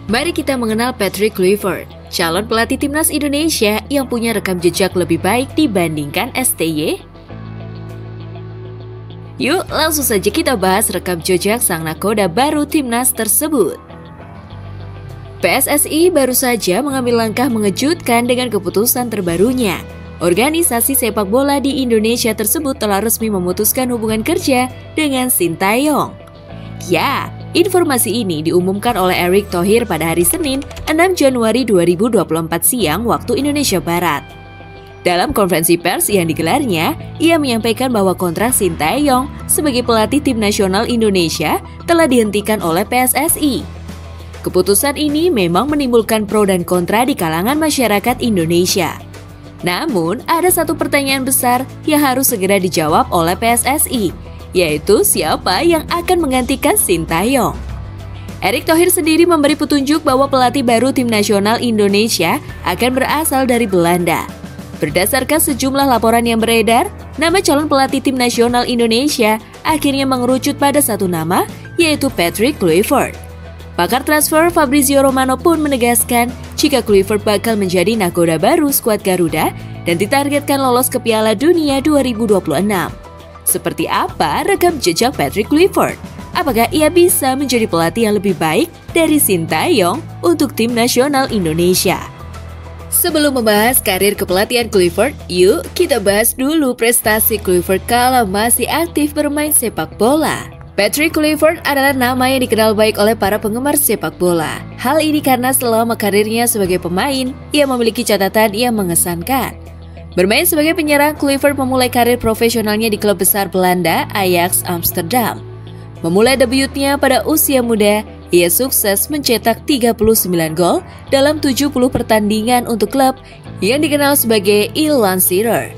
Mari kita mengenal Patrick Kluivert, calon pelatih timnas Indonesia yang punya rekam jejak lebih baik dibandingkan STY. Yuk, langsung saja kita bahas rekam jejak sang nakoda baru timnas tersebut. PSSI baru saja mengambil langkah mengejutkan dengan keputusan terbarunya. Organisasi sepak bola di Indonesia tersebut telah resmi memutuskan hubungan kerja dengan Sintayong. Ya, informasi ini diumumkan oleh Erick Thohir pada hari Senin, 6 Januari 2024 siang waktu Indonesia Barat. Dalam konferensi pers yang digelarnya, ia menyampaikan bahwa kontrak Sintayong sebagai pelatih tim nasional Indonesia telah dihentikan oleh PSSI. Keputusan ini memang menimbulkan pro dan kontra di kalangan masyarakat Indonesia. Namun, ada satu pertanyaan besar yang harus segera dijawab oleh PSSI, yaitu siapa yang akan menggantikan Sintayong. Erick Thohir sendiri memberi petunjuk bahwa pelatih baru tim nasional Indonesia akan berasal dari Belanda. Berdasarkan sejumlah laporan yang beredar, nama calon pelatih tim nasional Indonesia akhirnya mengerucut pada satu nama, yaitu Patrick Kluivert. Pakar transfer Fabrizio Romano pun menegaskan jika Kluivert bakal menjadi nakoda baru skuad Garuda dan ditargetkan lolos ke Piala Dunia 2026. Seperti apa rekam jejak Patrick Kluivert? Apakah ia bisa menjadi pelatih yang lebih baik dari Sintayong untuk tim nasional Indonesia? Sebelum membahas karir kepelatihan Kluivert, yuk kita bahas dulu prestasi Kluivert kala masih aktif bermain sepak bola. Patrick Kluivert adalah nama yang dikenal baik oleh para penggemar sepak bola. Hal ini karena selama karirnya sebagai pemain, ia memiliki catatan yang mengesankan. Bermain sebagai penyerang, Kluivert memulai karir profesionalnya di klub besar Belanda, Ajax Amsterdam. Memulai debutnya pada usia muda, ia sukses mencetak 39 gol dalam 70 pertandingan untuk klub yang dikenal sebagai Il Lanciere.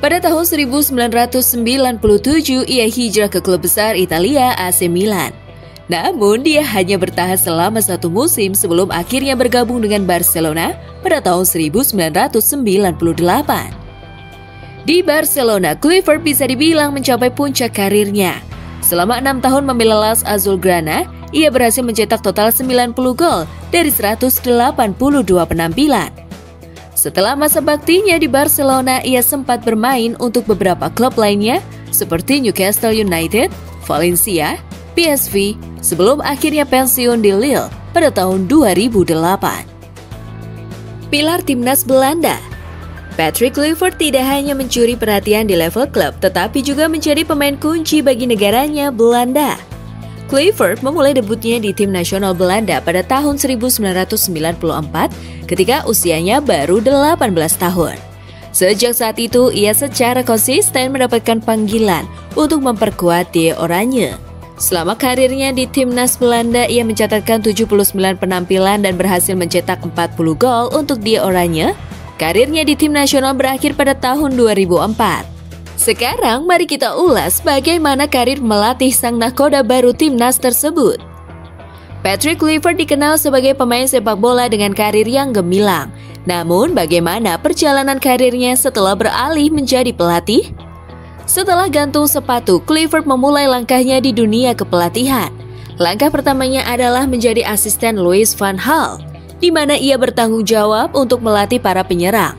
Pada tahun 1997, ia hijrah ke klub besar Italia AC Milan. Namun, dia hanya bertahan selama satu musim sebelum akhirnya bergabung dengan Barcelona pada tahun 1998. Di Barcelona, Kluivert bisa dibilang mencapai puncak karirnya. Selama 6 tahun membela Las Azulgrana, ia berhasil mencetak total 90 gol dari 182 penampilan. Setelah masa baktinya di Barcelona, ia sempat bermain untuk beberapa klub lainnya seperti Newcastle United, Valencia, PSV, sebelum akhirnya pensiun di Lille pada tahun 2008. Pilar timnas Belanda. Patrick Kluivert tidak hanya mencuri perhatian di level klub, tetapi juga menjadi pemain kunci bagi negaranya Belanda. Kluivert memulai debutnya di tim nasional Belanda pada tahun 1994 ketika usianya baru 18 tahun. Sejak saat itu, ia secara konsisten mendapatkan panggilan untuk memperkuat Die Oranje. Selama karirnya di timnas Belanda, ia mencatatkan 79 penampilan dan berhasil mencetak 40 gol untuk Die Oranje. Karirnya di tim nasional berakhir pada tahun 2004. Sekarang mari kita ulas bagaimana karir melatih sang nakoda baru timnas tersebut. Patrick Kluivert dikenal sebagai pemain sepak bola dengan karir yang gemilang. Namun bagaimana perjalanan karirnya setelah beralih menjadi pelatih? Setelah gantung sepatu, Kluivert memulai langkahnya di dunia kepelatihan. Langkah pertamanya adalah menjadi asisten Louis van Gaal, di mana ia bertanggung jawab untuk melatih para penyerang.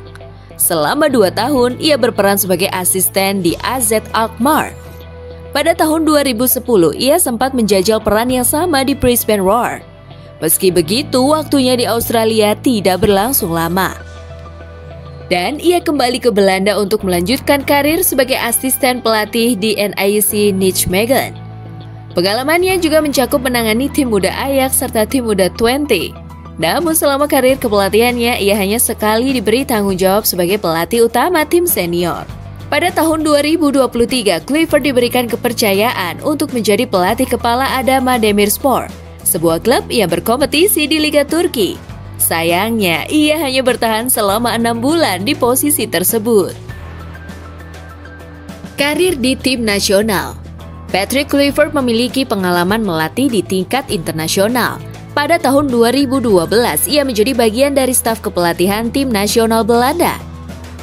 Selama 2 tahun, ia berperan sebagai asisten di AZ Alkmaar. Pada tahun 2010, ia sempat menjajal peran yang sama di Brisbane Roar. Meski begitu, waktunya di Australia tidak berlangsung lama. Dan ia kembali ke Belanda untuk melanjutkan karir sebagai asisten pelatih di NEC Nijmegen. Pengalamannya juga mencakup menangani tim muda Ajax serta tim muda Twente. Namun selama karir kepelatihannya, ia hanya sekali diberi tanggung jawab sebagai pelatih utama tim senior. Pada tahun 2023, Kluivert diberikan kepercayaan untuk menjadi pelatih kepala Adana Demirspor, sebuah klub yang berkompetisi di Liga Turki. Sayangnya, ia hanya bertahan selama 6 bulan di posisi tersebut. Karir di tim nasional. Patrick Kluivert memiliki pengalaman melatih di tingkat internasional. Pada tahun 2012, ia menjadi bagian dari staf kepelatihan tim nasional Belanda.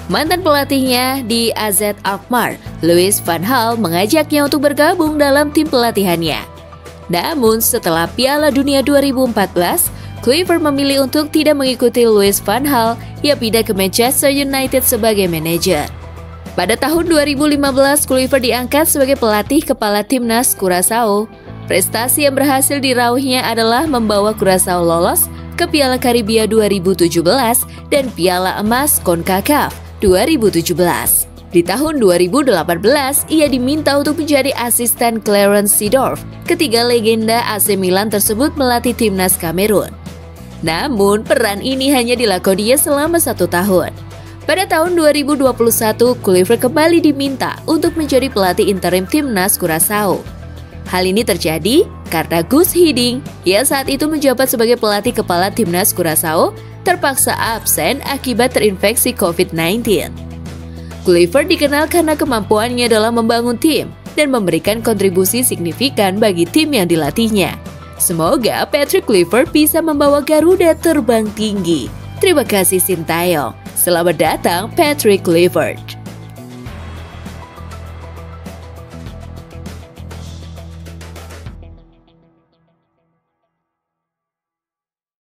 Mantan pelatihnya di AZ Alkmaar, Louis van Gaal, mengajaknya untuk bergabung dalam tim pelatihannya. Namun setelah Piala Dunia 2014, Kluivert memilih untuk tidak mengikuti Louis van Gaal yang pindah ke Manchester United sebagai manajer. Pada tahun 2015, Kluivert diangkat sebagai pelatih kepala timnas Curaçao. Prestasi yang berhasil diraihnya adalah membawa Curaçao lolos ke Piala Karibia 2017 dan Piala Emas CONCACAF 2017. Di tahun 2018, ia diminta untuk menjadi asisten Clarence Seedorf, ketiga legenda AC Milan tersebut melatih timnas Kamerun. Namun, peran ini hanya dilakoninya selama 1 tahun. Pada tahun 2021, Kluivert kembali diminta untuk menjadi pelatih interim timnas Curaçao. Hal ini terjadi karena Guus Hiddink, yang saat itu menjabat sebagai pelatih kepala timnas Curaçao, terpaksa absen akibat terinfeksi COVID-19. Kluivert dikenal karena kemampuannya dalam membangun tim dan memberikan kontribusi signifikan bagi tim yang dilatihnya. Semoga Patrick Kluivert bisa membawa Garuda terbang tinggi. Terima kasih Sintayong. Selamat datang Patrick Kluivert.